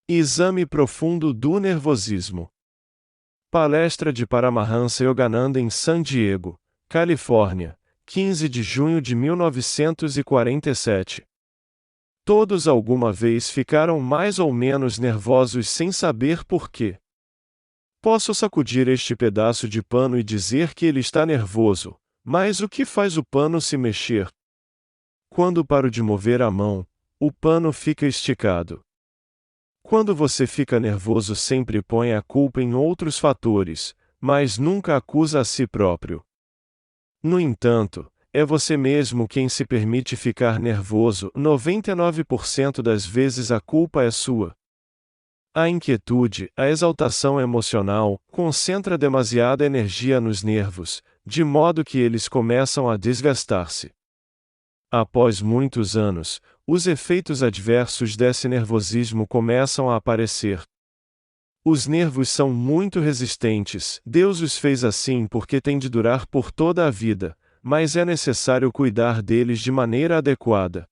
Exame profundo do nervosismo. Palestra de Paramahansa Yogananda em San Diego, Califórnia, 15 de junho de 1947. Todos alguma vez ficaram mais ou menos nervosos sem saber por quê. Posso sacudir este pedaço de pano e dizer que ele está nervoso, mas o que faz o pano se mexer? Quando paro de mover a mão, o pano fica esticado. Quando você fica nervoso, sempre põe a culpa em outros fatores, mas nunca acusa a si próprio. No entanto, é você mesmo quem se permite ficar nervoso. 99% das vezes a culpa é sua. A inquietude, a exaltação emocional, concentra demasiada energia nos nervos, de modo que eles começam a desgastar-se. Após muitos anos, os efeitos adversos desse nervosismo começam a aparecer. Os nervos são muito resistentes, Deus os fez assim porque têm de durar por toda a vida, mas é necessário cuidar deles de maneira adequada.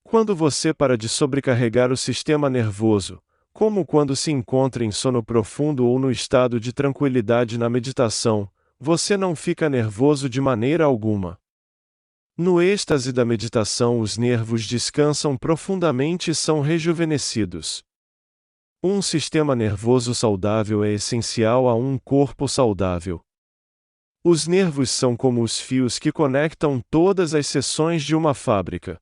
Quando você para de sobrecarregar o sistema nervoso, como quando se encontra em sono profundo ou no estado de tranquilidade na meditação, você não fica nervoso de maneira alguma. No êxtase da meditação, os nervos descansam profundamente e são rejuvenescidos. Um sistema nervoso saudável é essencial a um corpo saudável. Os nervos são como os fios que conectam todas as seções de uma fábrica.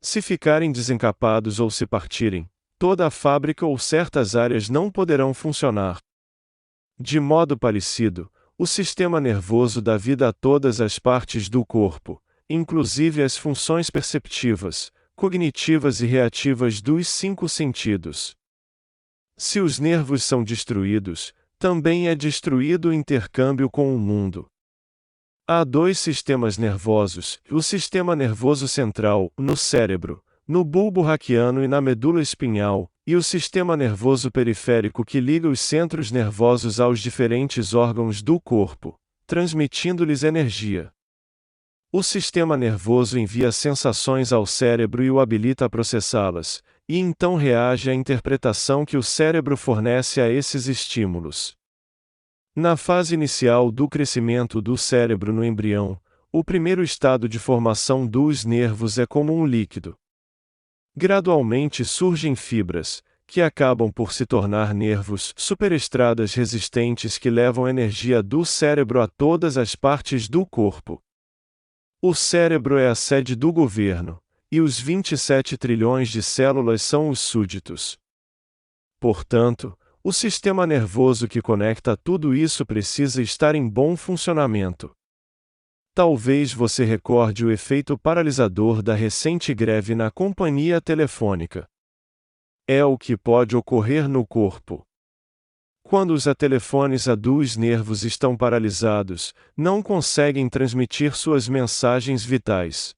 Se ficarem desencapados ou se partirem, toda a fábrica ou certas áreas não poderão funcionar. De modo parecido, o sistema nervoso dá vida a todas as partes do corpo, inclusive as funções perceptivas, cognitivas e reativas dos 5 sentidos. Se os nervos são destruídos, também é destruído o intercâmbio com o mundo. Há 2 sistemas nervosos: o sistema nervoso central, no cérebro, no bulbo raquiano e na medula espinhal, e o sistema nervoso periférico que liga os centros nervosos aos diferentes órgãos do corpo, transmitindo-lhes energia. O sistema nervoso envia sensações ao cérebro e o habilita a processá-las, e então reage à interpretação que o cérebro fornece a esses estímulos. Na fase inicial do crescimento do cérebro no embrião, o primeiro estado de formação dos nervos é como um líquido. Gradualmente surgem fibras, que acabam por se tornar nervos, superestradas resistentes que levam energia do cérebro a todas as partes do corpo. O cérebro é a sede do governo, e os 27 trilhões de células são os súditos. Portanto, o sistema nervoso que conecta tudo isso precisa estar em bom funcionamento. Talvez você recorde o efeito paralisador da recente greve na companhia telefônica. É o que pode ocorrer no corpo. Quando os telefones a dos nervos estão paralisados, não conseguem transmitir suas mensagens vitais.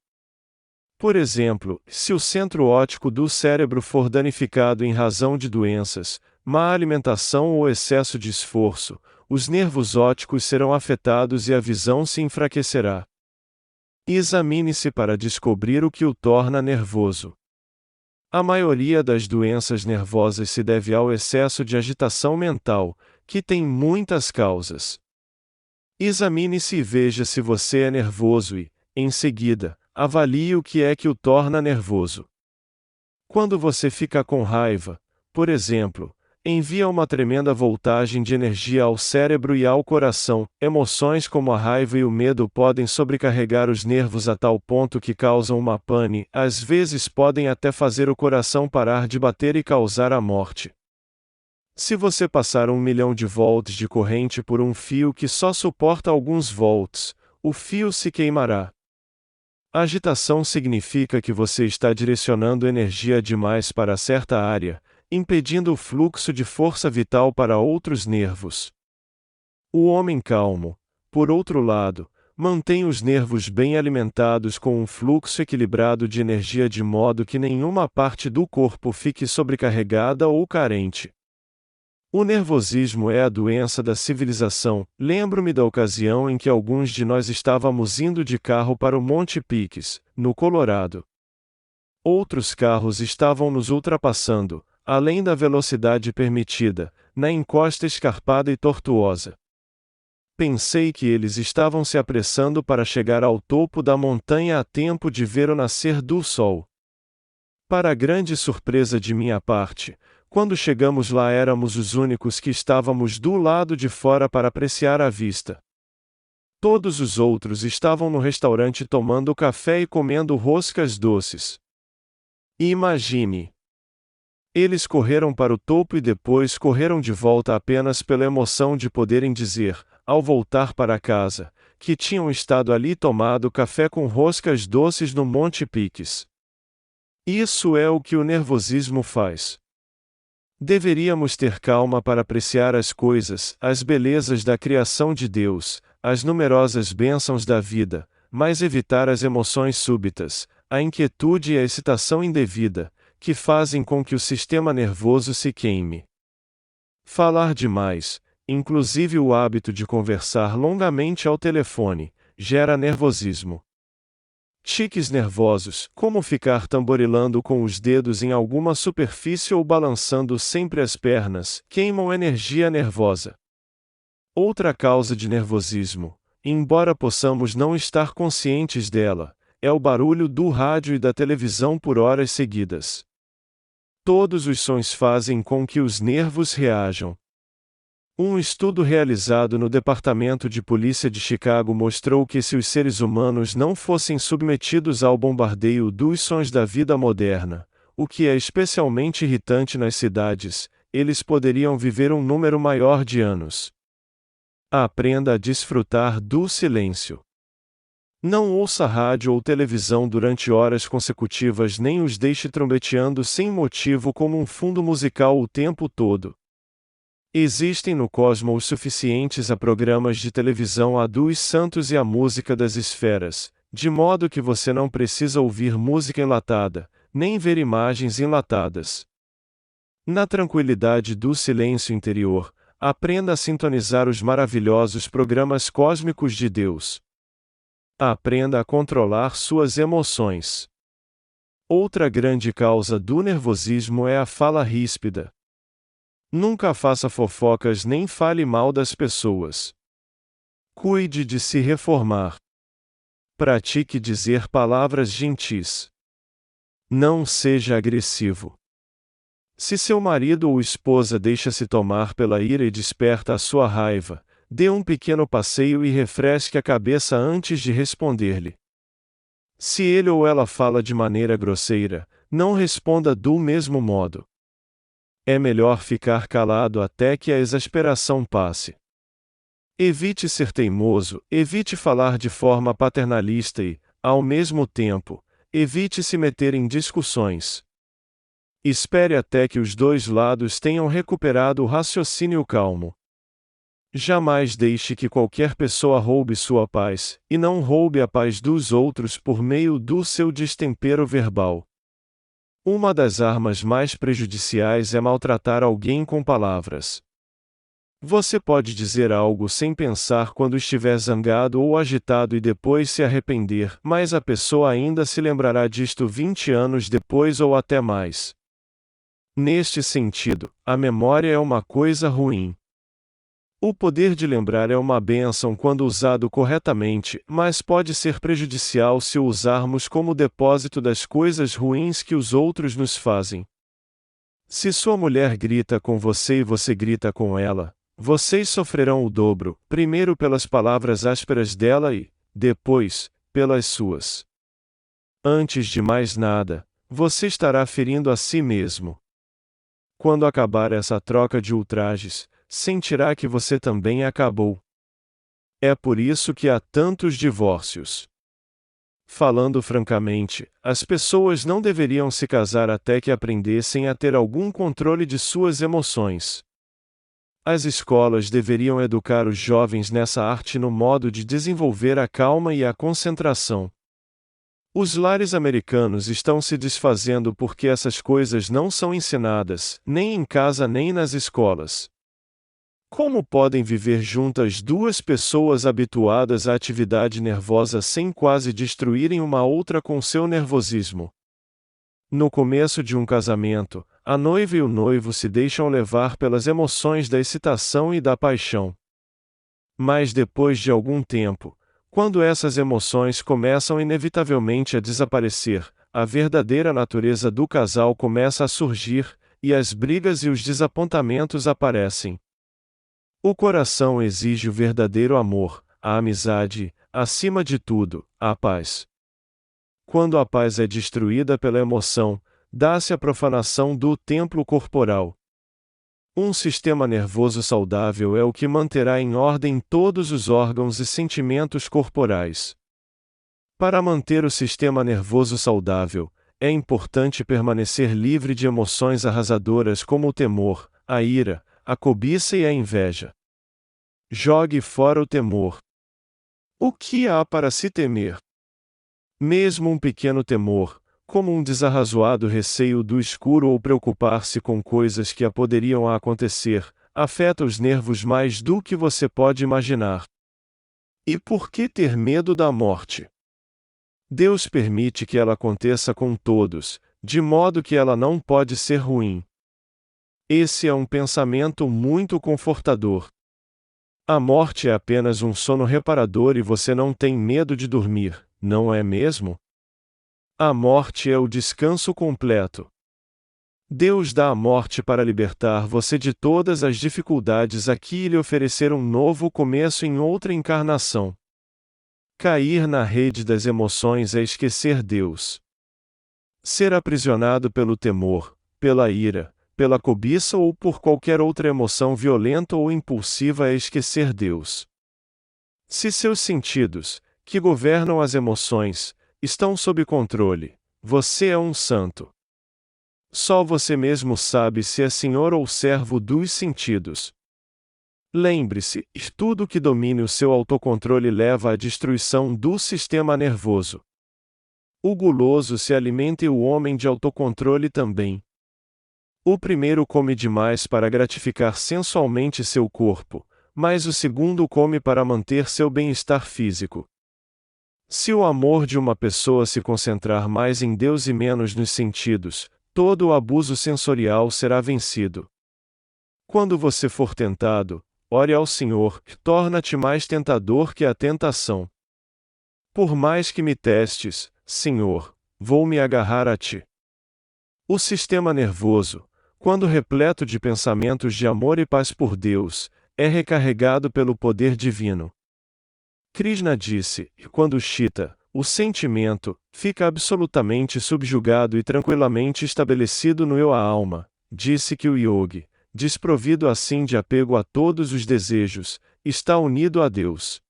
Por exemplo, se o centro óptico do cérebro for danificado em razão de doenças, má alimentação ou excesso de esforço, os nervos ópticos serão afetados e a visão se enfraquecerá. Examine-se para descobrir o que o torna nervoso. A maioria das doenças nervosas se deve ao excesso de agitação mental, que tem muitas causas. Examine-se e veja se você é nervoso e, em seguida, avalie o que é que o torna nervoso. Quando você fica com raiva, por exemplo, envia uma tremenda voltagem de energia ao cérebro e ao coração. Emoções como a raiva e o medo podem sobrecarregar os nervos a tal ponto que causam uma pane, às vezes podem até fazer o coração parar de bater e causar a morte. Se você passar 1 milhão de volts de corrente por um fio que só suporta alguns volts, o fio se queimará. Agitação significa que você está direcionando energia demais para certa área, impedindo o fluxo de força vital para outros nervos. O homem calmo, por outro lado, mantém os nervos bem alimentados com um fluxo equilibrado de energia de modo que nenhuma parte do corpo fique sobrecarregada ou carente. O nervosismo é a doença da civilização. Lembro-me da ocasião em que alguns de nós estávamos indo de carro para o Monte Peaks, no Colorado. Outros carros estavam nos ultrapassando, além da velocidade permitida, na encosta escarpada e tortuosa. Pensei que eles estavam se apressando para chegar ao topo da montanha a tempo de ver o nascer do sol. Para grande surpresa de minha parte, quando chegamos lá éramos os únicos que estávamos do lado de fora para apreciar a vista. Todos os outros estavam no restaurante tomando café e comendo roscas doces. Imagine! Eles correram para o topo e depois correram de volta apenas pela emoção de poderem dizer, ao voltar para casa, que tinham estado ali tomado café com roscas doces no Monte Piques. Isso é o que o nervosismo faz. Deveríamos ter calma para apreciar as coisas, as belezas da criação de Deus, as numerosas bênçãos da vida, mas evitar as emoções súbitas, a inquietude e a excitação indevida, que fazem com que o sistema nervoso se queime. Falar demais, inclusive o hábito de conversar longamente ao telefone, gera nervosismo. Tiques nervosos, como ficar tamborilando com os dedos em alguma superfície ou balançando sempre as pernas, queimam energia nervosa. Outra causa de nervosismo, embora possamos não estar conscientes dela, é o barulho do rádio e da televisão por horas seguidas. Todos os sons fazem com que os nervos reajam. Um estudo realizado no Departamento de Polícia de Chicago mostrou que se os seres humanos não fossem submetidos ao bombardeio dos sons da vida moderna, o que é especialmente irritante nas cidades, eles poderiam viver um número maior de anos. Aprenda a desfrutar do silêncio. Não ouça rádio ou televisão durante horas consecutivas nem os deixe trombeteando sem motivo como um fundo musical o tempo todo. Existem no cosmos suficientes a programas de televisão a dos santos e a música das esferas, de modo que você não precisa ouvir música enlatada, nem ver imagens enlatadas. Na tranquilidade do silêncio interior, aprenda a sintonizar os maravilhosos programas cósmicos de Deus. Aprenda a controlar suas emoções. Outra grande causa do nervosismo é a fala ríspida. Nunca faça fofocas nem fale mal das pessoas. Cuide de se reformar. Pratique dizer palavras gentis. Não seja agressivo. Se seu marido ou esposa deixa-se tomar pela ira e desperta a sua raiva, dê um pequeno passeio e refresque a cabeça antes de responder-lhe. Se ele ou ela fala de maneira grosseira, não responda do mesmo modo. É melhor ficar calado até que a exasperação passe. Evite ser teimoso, evite falar de forma paternalista e, ao mesmo tempo, evite se meter em discussões. Espere até que os dois lados tenham recuperado o raciocínio calmo. Jamais deixe que qualquer pessoa roube sua paz, e não roube a paz dos outros por meio do seu destempero verbal. Uma das armas mais prejudiciais é maltratar alguém com palavras. Você pode dizer algo sem pensar quando estiver zangado ou agitado e depois se arrepender, mas a pessoa ainda se lembrará disto 20 anos depois ou até mais. Neste sentido, a memória é uma coisa ruim. O poder de lembrar é uma bênção quando usado corretamente, mas pode ser prejudicial se o usarmos como depósito das coisas ruins que os outros nos fazem. Se sua mulher grita com você e você grita com ela, vocês sofrerão o dobro, primeiro pelas palavras ásperas dela e, depois, pelas suas. Antes de mais nada, você estará ferindo a si mesmo. Quando acabar essa troca de ultrajes, sentirá que você também acabou. É por isso que há tantos divórcios. Falando francamente, as pessoas não deveriam se casar até que aprendessem a ter algum controle de suas emoções. As escolas deveriam educar os jovens nessa arte no modo de desenvolver a calma e a concentração. Os lares americanos estão se desfazendo porque essas coisas não são ensinadas, nem em casa nem nas escolas. Como podem viver juntas duas pessoas habituadas à atividade nervosa sem quase destruírem uma outra com seu nervosismo? No começo de um casamento, a noiva e o noivo se deixam levar pelas emoções da excitação e da paixão. Mas depois de algum tempo, quando essas emoções começam inevitavelmente a desaparecer, a verdadeira natureza do casal começa a surgir, e as brigas e os desapontamentos aparecem. O coração exige o verdadeiro amor, a amizade, acima de tudo, a paz. Quando a paz é destruída pela emoção, dá-se a profanação do templo corporal. Um sistema nervoso saudável é o que manterá em ordem todos os órgãos e sentimentos corporais. Para manter o sistema nervoso saudável, é importante permanecer livre de emoções arrasadoras como o temor, a ira, a cobiça e a inveja. Jogue fora o temor. O que há para se temer? Mesmo um pequeno temor, como um desarrazoado receio do escuro ou preocupar-se com coisas que poderiam acontecer, afeta os nervos mais do que você pode imaginar. E por que ter medo da morte? Deus permite que ela aconteça com todos, de modo que ela não pode ser ruim. Esse é um pensamento muito confortador. A morte é apenas um sono reparador e você não tem medo de dormir, não é mesmo? A morte é o descanso completo. Deus dá a morte para libertar você de todas as dificuldades aqui e lhe oferecer um novo começo em outra encarnação. Cair na rede das emoções é esquecer Deus. Ser aprisionado pelo temor, pela ira, pela cobiça ou por qualquer outra emoção violenta ou impulsiva é esquecer Deus. Se seus sentidos, que governam as emoções, estão sob controle, você é um santo. Só você mesmo sabe se é senhor ou servo dos sentidos. Lembre-se, tudo que domine o seu autocontrole leva à destruição do sistema nervoso. O guloso se alimenta e o homem de autocontrole também. O primeiro come demais para gratificar sensualmente seu corpo, mas o segundo come para manter seu bem-estar físico. Se o amor de uma pessoa se concentrar mais em Deus e menos nos sentidos, todo o abuso sensorial será vencido. Quando você for tentado, ore ao Senhor, torna-te mais tentador que a tentação. Por mais que me testes, Senhor, vou me agarrar a ti. O sistema nervoso, quando repleto de pensamentos de amor e paz por Deus, é recarregado pelo poder divino. Krishna disse, quando Chitta, o sentimento, fica absolutamente subjugado e tranquilamente estabelecido no eu a alma, disse que o yogi, desprovido assim de apego a todos os desejos, está unido a Deus.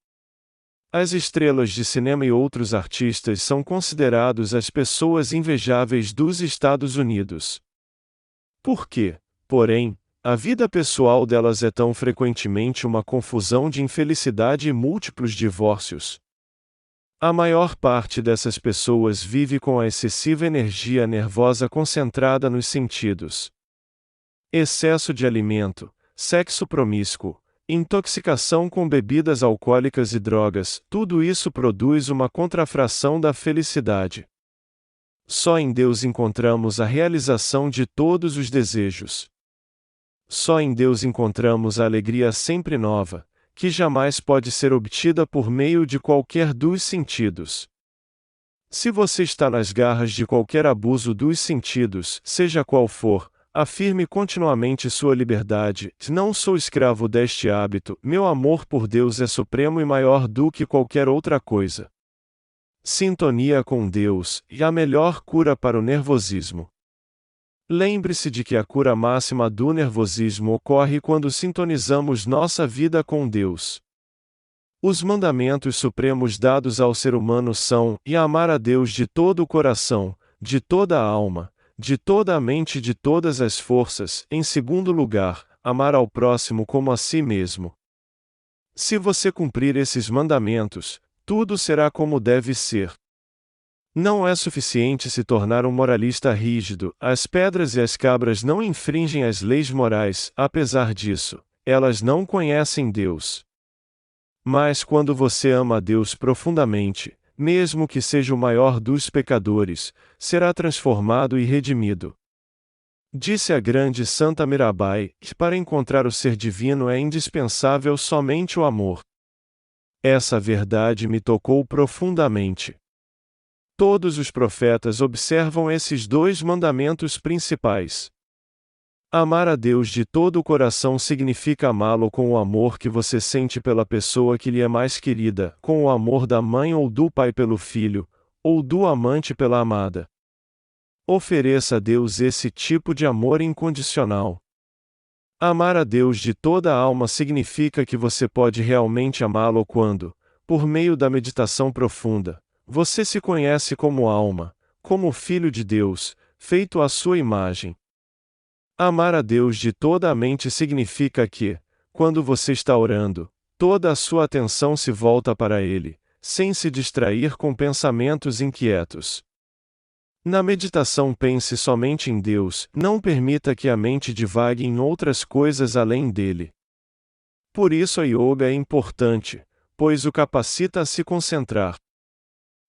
As estrelas de cinema e outros artistas são considerados as pessoas invejáveis dos Estados Unidos. Por quê, porém, a vida pessoal delas é tão frequentemente uma confusão de infelicidade e múltiplos divórcios? A maior parte dessas pessoas vive com a excessiva energia nervosa concentrada nos sentidos. Excesso de alimento, sexo promíscuo, intoxicação com bebidas alcoólicas e drogas, tudo isso produz uma contrafração da felicidade. Só em Deus encontramos a realização de todos os desejos. Só em Deus encontramos a alegria sempre nova, que jamais pode ser obtida por meio de qualquer dos sentidos. Se você está nas garras de qualquer abuso dos sentidos, seja qual for, afirme continuamente sua liberdade: não sou escravo deste hábito, meu amor por Deus é supremo e maior do que qualquer outra coisa. Sintonia com Deus, e a melhor cura para o nervosismo. Lembre-se de que a cura máxima do nervosismo ocorre quando sintonizamos nossa vida com Deus. Os mandamentos supremos dados ao ser humano são: e amar a Deus de todo o coração, de toda a alma, de toda a mente e de todas as forças. Em segundo lugar, amar ao próximo como a si mesmo. Se você cumprir esses mandamentos, tudo será como deve ser. Não é suficiente se tornar um moralista rígido, as pedras e as cabras não infringem as leis morais, apesar disso, elas não conhecem Deus. Mas quando você ama a Deus profundamente, mesmo que seja o maior dos pecadores, será transformado e redimido. Disse a grande Santa Mirabai que para encontrar o ser divino é indispensável somente o amor. Essa verdade me tocou profundamente. Todos os profetas observam esses dois mandamentos principais. Amar a Deus de todo o coração significa amá-lo com o amor que você sente pela pessoa que lhe é mais querida, com o amor da mãe ou do pai pelo filho, ou do amante pela amada. Ofereça a Deus esse tipo de amor incondicional. Amar a Deus de toda a alma significa que você pode realmente amá-lo quando, por meio da meditação profunda, você se conhece como alma, como filho de Deus, feito à sua imagem. Amar a Deus de toda a mente significa que, quando você está orando, toda a sua atenção se volta para Ele, sem se distrair com pensamentos inquietos. Na meditação pense somente em Deus, não permita que a mente divague em outras coisas além dele. Por isso a yoga é importante, pois o capacita a se concentrar.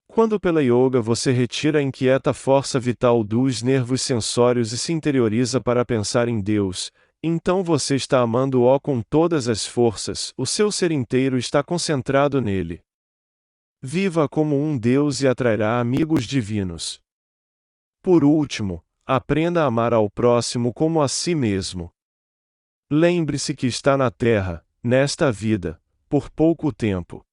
Quando pela yoga você retira a inquieta força vital dos nervos sensórios e se interioriza para pensar em Deus, então você está amando-o com todas as forças, o seu ser inteiro está concentrado nele. Viva como um Deus e atrairá amigos divinos. Por último, aprenda a amar ao próximo como a si mesmo. Lembre-se que está na Terra, nesta vida, por pouco tempo.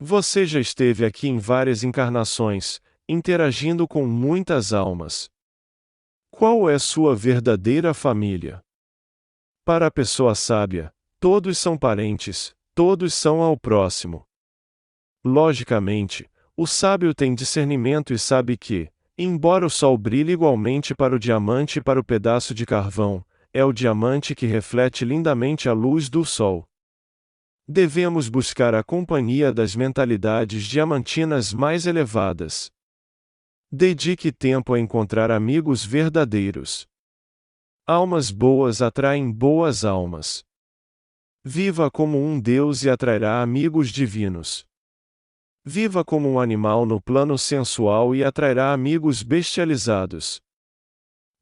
Você já esteve aqui em várias encarnações, interagindo com muitas almas. Qual é sua verdadeira família? Para a pessoa sábia, todos são parentes, todos são ao próximo. Logicamente, o sábio tem discernimento e sabe que, embora o sol brilhe igualmente para o diamante e para o pedaço de carvão, é o diamante que reflete lindamente a luz do sol. Devemos buscar a companhia das mentalidades diamantinas mais elevadas. Dedique tempo a encontrar amigos verdadeiros. Almas boas atraem boas almas. Viva como um Deus e atrairá amigos divinos. Viva como um animal no plano sensual e atrairá amigos bestializados.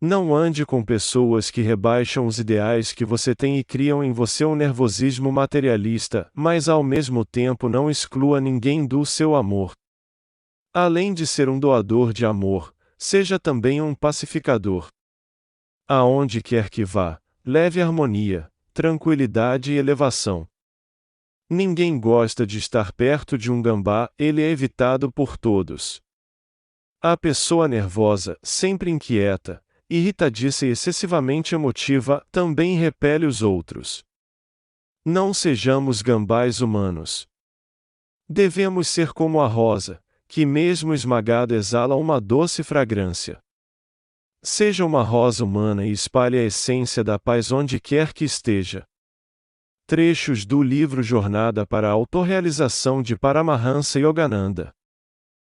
Não ande com pessoas que rebaixam os ideais que você tem e criam em você um nervosismo materialista, mas ao mesmo tempo não exclua ninguém do seu amor. Além de ser um doador de amor, seja também um pacificador. Aonde quer que vá, leve harmonia, tranquilidade e elevação. Ninguém gosta de estar perto de um gambá, ele é evitado por todos. A pessoa nervosa, sempre inquieta, irritadiça e excessivamente emotiva, também repele os outros. Não sejamos gambás humanos. Devemos ser como a rosa, que mesmo esmagada exala uma doce fragrância. Seja uma rosa humana e espalhe a essência da paz onde quer que esteja. Trechos do livro Jornada para a Autorrealização de Paramahansa Yogananda.